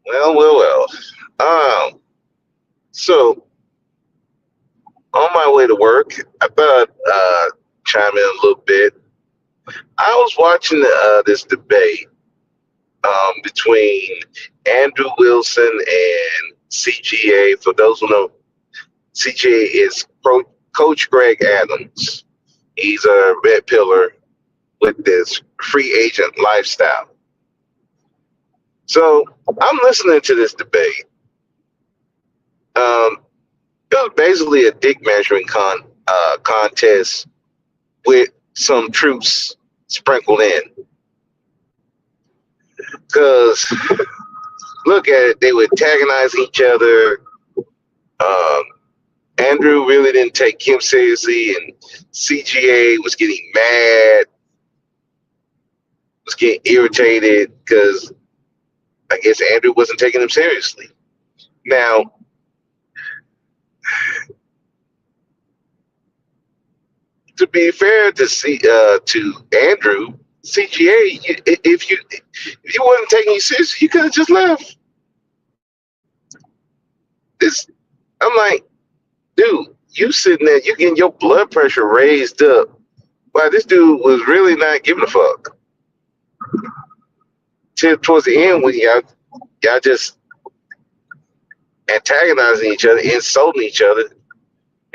Well, well, well. So on my way to work, I thought chime in a little bit. I was watching this debate between Andrew Wilson and CGA. For those who know, CGA is Coach Greg Adams. He's a red pillar with this free agent lifestyle. So I'm listening to this debate. Um, it was basically a dick measuring contest with some truths sprinkled in. Because look at it, they were antagonizing each other. Um, Andrew really didn't take him seriously, and CGA was getting mad, was getting irritated because I guess Andrew wasn't taking him seriously. Now, to be fair to to Andrew, CGA, if you wasn't taking you seriously, you could have just left. This, I'm like, dude, you sitting there, you getting your blood pressure raised up. Wow, this dude was really not giving a fuck. Till towards the end, when y'all just antagonizing each other, insulting each other,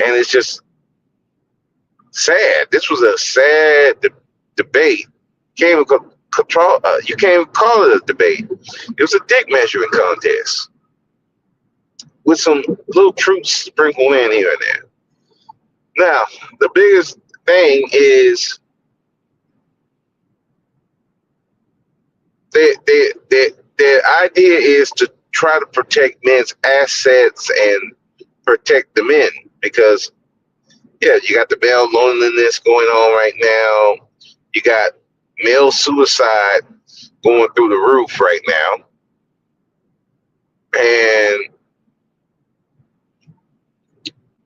and it's just sad. This was a sad debate. Can't even control. You can't even call it a debate. It was a dick measuring contest with some little truths sprinkled in here and there. Now, the biggest thing is their idea is to try to protect men's assets and protect the men because yeah, you got the male loneliness going on right now. You got male suicide going through the roof right now, and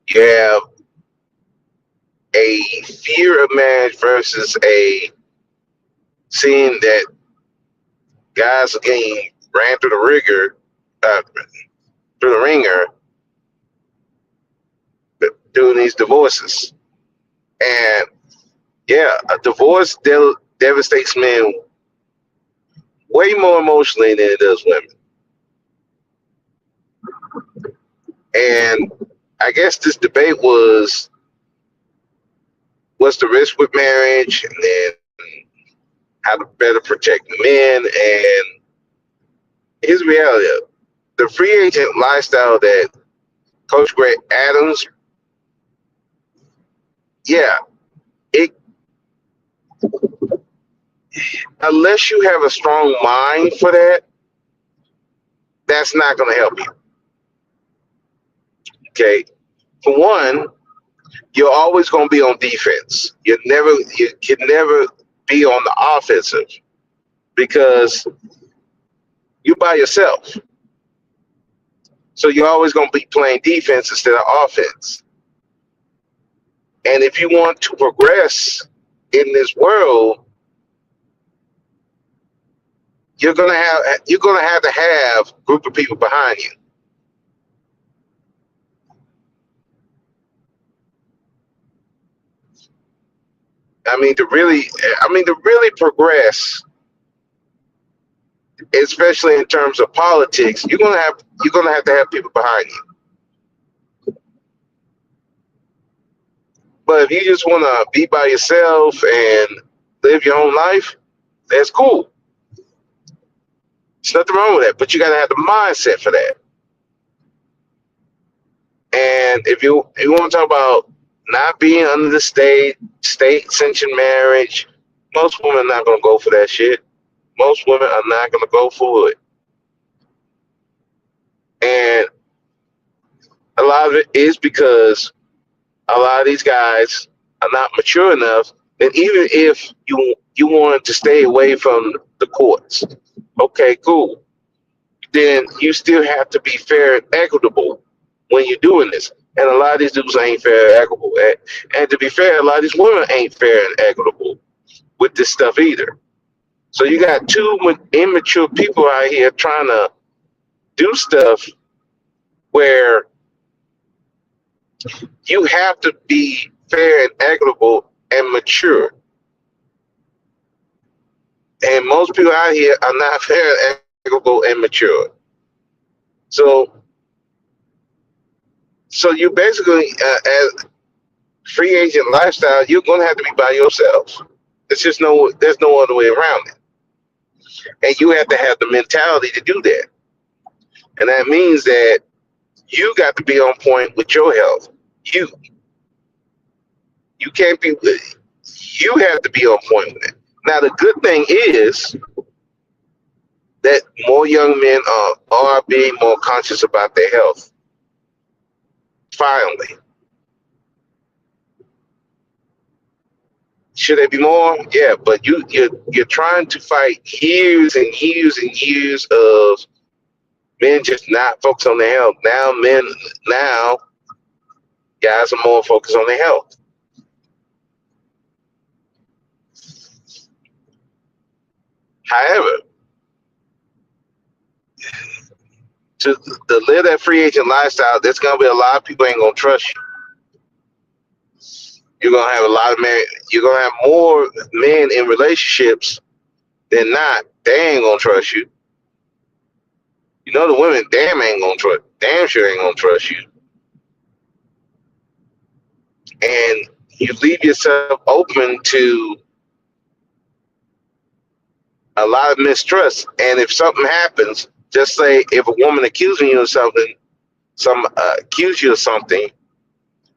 you have a fear of marriage versus a seeing that guys are getting ran through the through the ringer, doing these divorces. And yeah, a divorce devastates men way more emotionally than it does women. And I guess this debate was what's the risk with marriage, and then how to better protect men. And here's the reality of the free agent lifestyle that Coach Greg Adams, yeah, it unless you have a strong mind for that, that's not going to help you. Okay, for one, you're always going to be on defense. You can never be on the offensive because you're by yourself. So you're always going to be playing defense instead of offense. And if you want to progress in this world, you're gonna have to have a group of people behind you. To really progress, especially in terms of politics, you're gonna have to have people behind you. But if you just want to be by yourself and live your own life, that's cool. There's nothing wrong with that. But you got to have the mindset for that. And if you want to talk about not being under the state sanctioned marriage, most women are not going to go for that shit. Most women are not going to go for it. And a lot of it is because a lot of these guys are not mature enough. And even if you wanted to stay away from the courts, okay, cool. Then you still have to be fair and equitable when you're doing this. And a lot of these dudes ain't fair and equitable. And to be fair, a lot of these women ain't fair and equitable with this stuff either. So you got two immature people out here trying to do stuff where you have to be fair and equitable and mature. And most people out here are not fair and equitable and mature. So, so you basically, as free agent lifestyle, you're going to have to be by yourself. There's no other way around it. And you have to have the mentality to do that. And that means that you got to be on point with your health. You you can't be. You have to be on point with it. Now the good thing is that more young men are being more conscious about their health. Finally, should there be more? Yeah, but you're trying to fight years and years and years of men just not focused on their health. Now guys are more focused on their health. However, to live that free agent lifestyle, there's gonna be a lot of people ain't gonna trust you. You're gonna have a lot of men. You're gonna have more men in relationships than not. They ain't gonna trust you. You know the women damn sure ain't gonna trust you. And you leave yourself open to a lot of mistrust. And if something happens, just say if a woman accusing you of something, accuse you of something,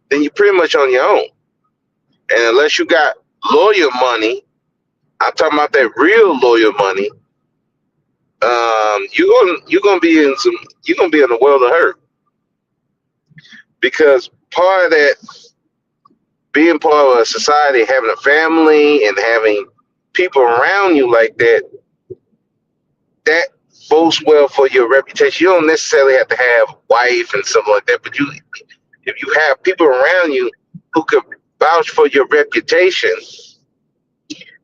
then you're pretty much on your own. And unless you got lawyer money, I'm talking about that real lawyer money. You're gonna be in a world of hurt, because part of that, being part of a society, having a family and having people around you like that, that bodes well for your reputation. You don't necessarily have to have a wife and something like that, but if you have people around you who could vouch for your reputation,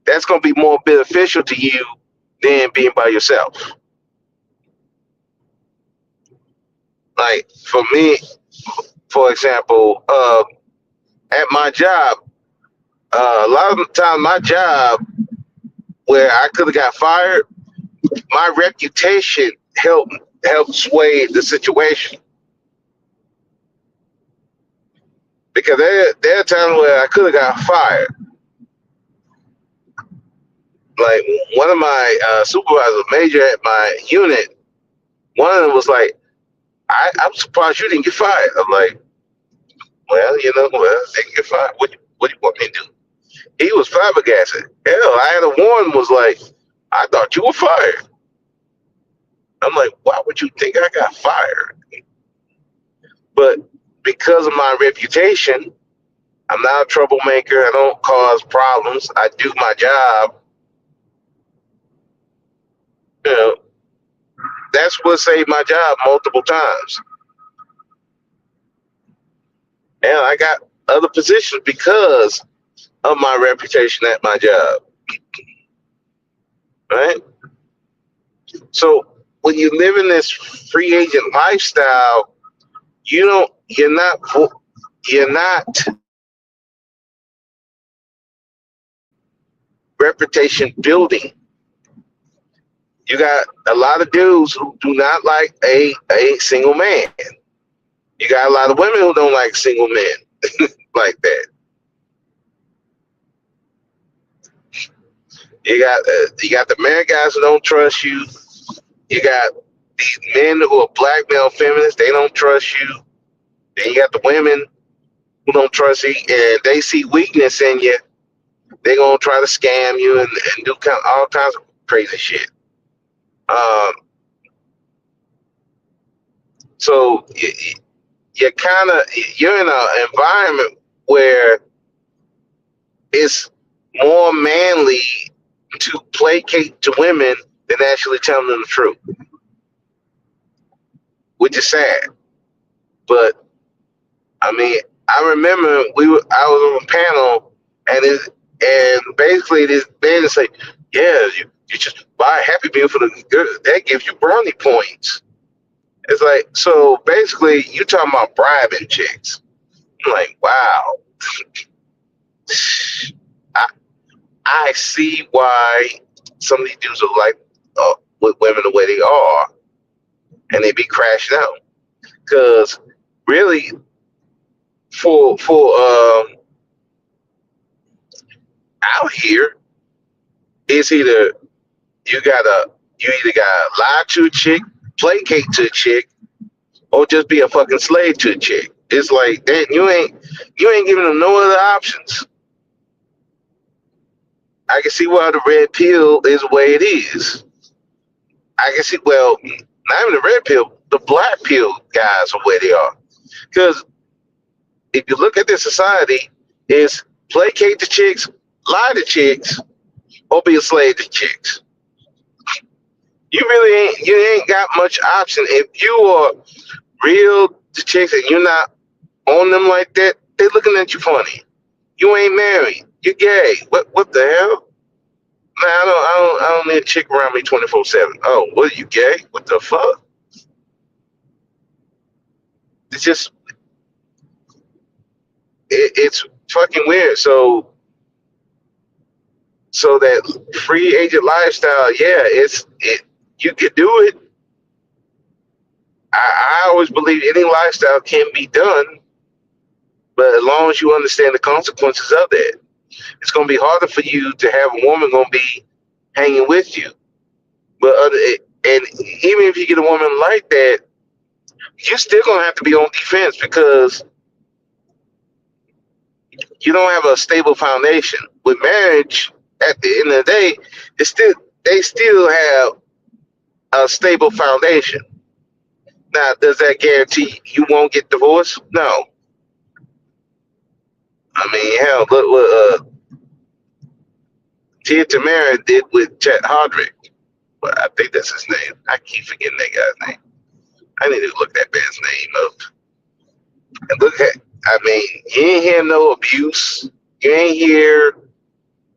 that's going to be more beneficial to you than being by yourself. Like for me, for example, at my job, a lot of the time, my job where I could have got fired, my reputation helped sway the situation. Because there are times where I could have got fired. Like one of my supervisors, major at my unit, one of them was like, I'm surprised you didn't get fired. I'm like, well, they can get fired. What do you want me to do? He was flabbergasted. Hell, I had a one was like, I thought you were fired. I'm like, why would you think I got fired? But because of my reputation, I'm not a troublemaker. I don't cause problems. I do my job. You know, that's what saved my job multiple times. And I got other positions because of my reputation at my job. Right? So when you live in this free agent lifestyle, you're not reputation building. You got a lot of dudes who do not like a single man. You got a lot of women who don't like single men like that. You got the married guys who don't trust you. You got these men who are black male feminists. They don't trust you. Then you got the women who don't trust you, and they see weakness in you. They're gonna try to scam you and do all kinds of crazy shit. Um, so you're in an environment where it's more manly to placate to women than actually telling them the truth, which is sad. But I mean, I remember I was on a panel, and basically this man say, yeah, you just buy a Happy Meal for the girl, that gives you brownie points. It's like, so basically, you talking about bribing chicks. I'm like, wow. I, I see why some of these dudes are like with women the way they are, and they be crashing out. Because really, for out here, it's either you gotta you either gotta lie to a chick, placate to a chick, or just be a fucking slave to a chick. It's like that you ain't giving them no other options. I can see why the red pill is the way it is. I can see, well, not even the red pill, the black pill guys are where they are. Because if you look at this society, it's placate the chicks, lie to chicks, or be a slave to chicks. You ain't got much option. If you are real to chicks and you're not on them like that, they're looking at you funny. You ain't married. You're gay. What the hell? Man, I don't need a chick around me 24/7. Oh, what are you gay? What the fuck? It's just it's fucking weird. So that free agent lifestyle, yeah, it you can do it. I always believe any lifestyle can be done, but as long as you understand the consequences of that, it's gonna be harder for you to have a woman gonna be hanging with you. But and even if you get a woman like that, you're still gonna have to be on defense because you don't have a stable foundation. With marriage, at the end of the day, they still have a stable foundation. Now, does that guarantee you won't get divorced? No. I mean, hell, look what Tia Tamara did with Chet Hardrick. But I think that's his name. I keep forgetting that guy's name. I need to look that man's name up. And look at, I mean, you ain't hear no abuse. You ain't hear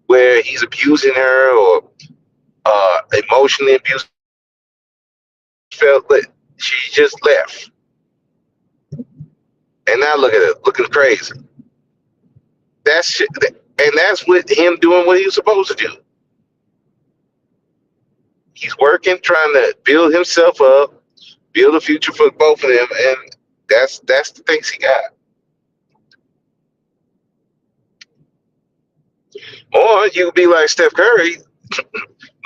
where he's abusing her or emotionally abused. Felt that she just left, and now look at her looking crazy. That's shit, and that's with him doing what he was supposed to do. He's working, trying to build himself up, build a future for both of them, and that's the things he got. Or you could be like Steph Curry.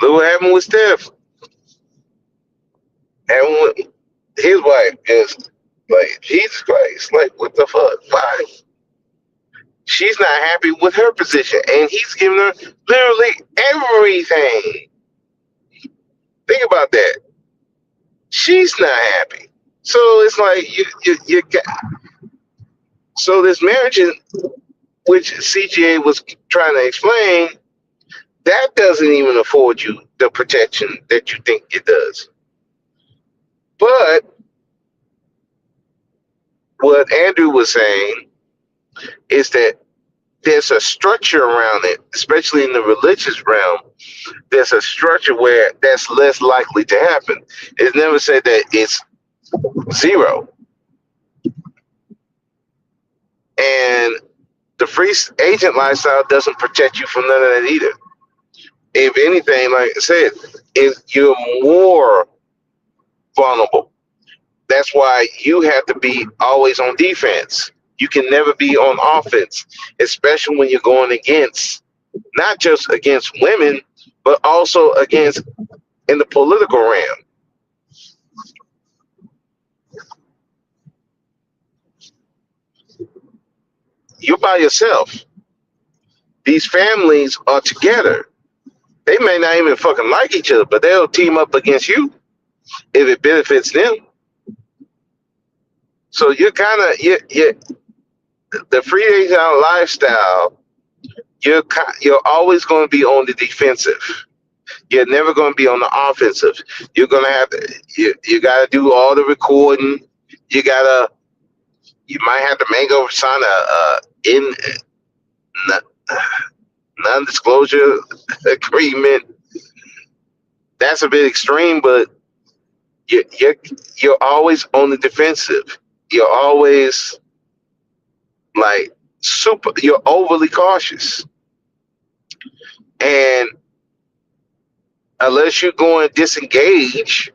Look what happened with Steph. And with his wife is like Jesus Christ. Like what the fuck? Why? She's not happy with her position, and he's giving her literally everything. Think about that. She's not happy. So it's like you got, so this marriage, which CGA was trying to explain, that doesn't even afford you the protection that you think it does. But what Andrew was saying is that there's a structure around it, especially in the religious realm. There's a structure where that's less likely to happen. It's never said that it's zero. And the free agent lifestyle doesn't protect you from none of that either. If anything, like I said, you're more vulnerable. That's why you have to be always on defense. You can never be on offense, especially when you're going against not just against women, but also against in the political realm. You're by yourself. These families are together. They may not even fucking like each other, but they'll team up against you if it benefits them. So you're kind of you the free agent lifestyle. You're always going to be on the defensive. You're never going to be on the offensive. You're going to have to. You got to do all the recording. You gotta. You might have to make over sign a in non-disclosure agreement. That's a bit extreme, but you're you're always on the defensive. You're always like super. You're overly cautious, and unless you're going disengage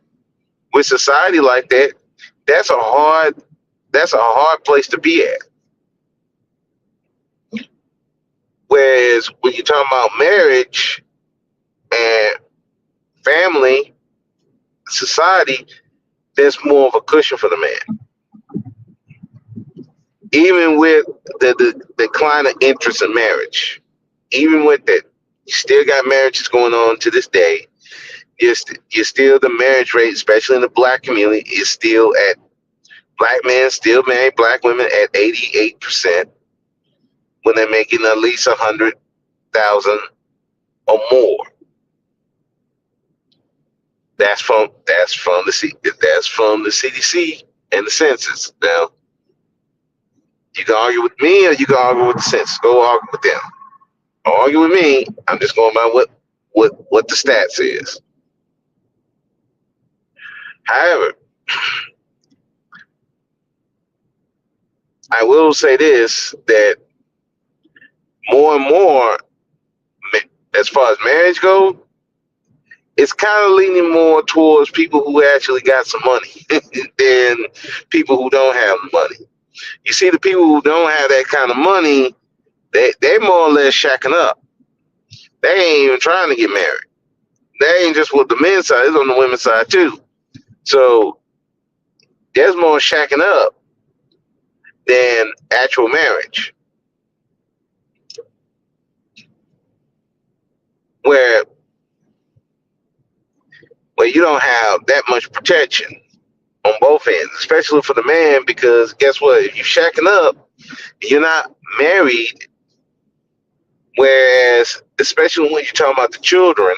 with society like that, that's a hard that's a hard place to be at. Whereas when you're talking about marriage and family, society, there's more of a cushion for the man. Even with the decline of interest in marriage, even with that, you still got marriages going on to this day. You're still the marriage rate, especially in the black community, is still at black men still marry black women at 88% when they're making at least 100,000 or more. That's from the CDC and the census. Now you can argue with me or you can argue with the census. Go argue with them. Don't argue with me. I'm just going by what the stats is. However, I will say this that more and more, as far as marriage goes, it's kind of leaning more towards people who actually got some money than people who don't have money. You see, the people who don't have that kind of money, they more or less shacking up. They ain't even trying to get married. They ain't just with the men's side; it's on the women's side too. So there's more shacking up than actual marriage, where you don't have that much protection on both ends, especially for the man, because guess what? If you're shacking up, you're not married. Whereas, especially when you're talking about the children,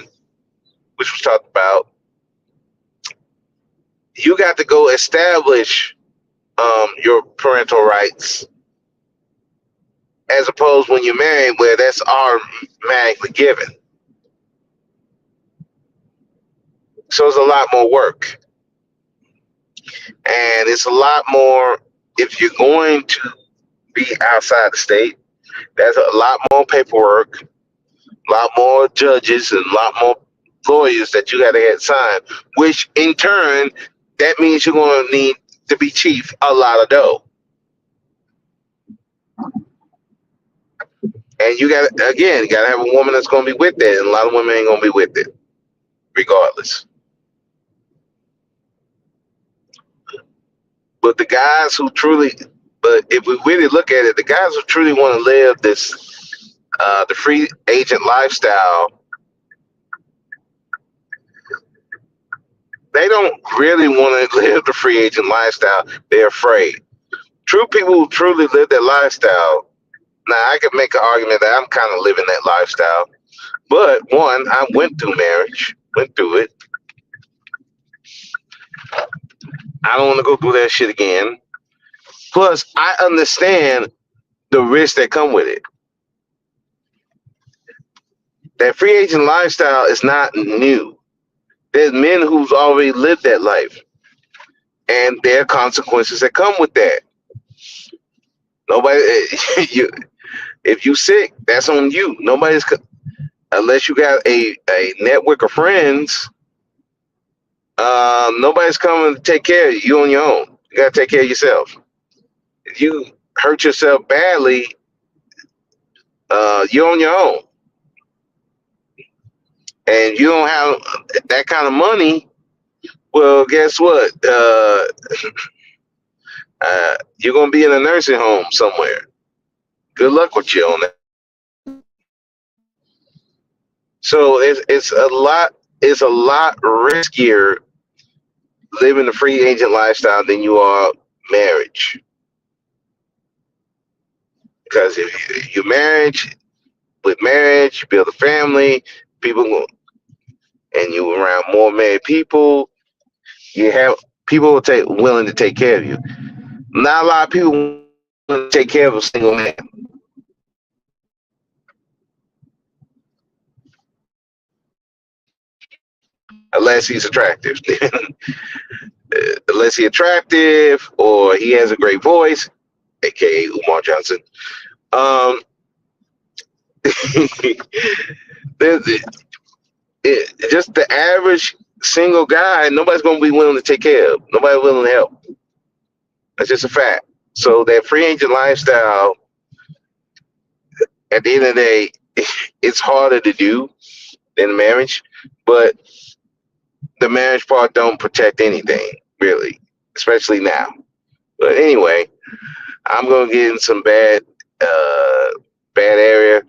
which was talked about, you got to go establish your parental rights, as opposed when you're married, where that's automatically given. So it's a lot more work, and it's a lot more if you're going to be outside the state. There's a lot more paperwork, a lot more judges, and a lot more lawyers that you got to get signed. Which in turn, that means you're going to need to be chief a lot of dough, and you got again, you got to have a woman that's going to be with it, and a lot of women ain't going to be with it, regardless. But the guys who truly, but if we really look at it, the guys who truly want to live this, the free agent lifestyle, they don't really want to live the free agent lifestyle. They're afraid. True people who truly live that lifestyle. Now, I could make an argument that I'm kind of living that lifestyle. But one, I went through marriage, went through it. I don't want to go through that shit again. Plus, I understand the risks that come with it. That free agent lifestyle is not new. There's men who's already lived that life, and there are consequences that come with that. Nobody, you, if you sick, that's on you. Nobody's unless you got a network of friends. Nobody's coming to take care of you. You on your own. You gotta take care of yourself. If you hurt yourself badly, you're on your own, and you don't have that kind of money. Well, guess what? You're gonna be in a nursing home somewhere. Good luck with you on that. So it's a lot riskier living a free agent lifestyle than you are marriage. Because if you marriage, you build a family, people and you around more married people, you have people will take willing to take care of you. Not a lot of people willing to take care of a single man. unless he's attractive. Unless he's attractive or he has a great voice, aka Umar Johnson. Um, just the average single guy, nobody's going to be willing to take care of. Nobody willing to help. That's just a fact. So that free agent lifestyle, at the end of the day, it's harder to do than marriage, but the marriage part don't protect anything really, especially now. But anyway, I'm gonna get in some bad area.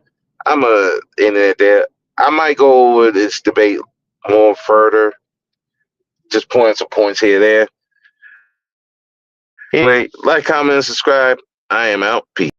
I'm gonna end it there. I might go over this debate more further, just pointing some points here and there. Anyway, like, comment, and subscribe. I am out. Peace.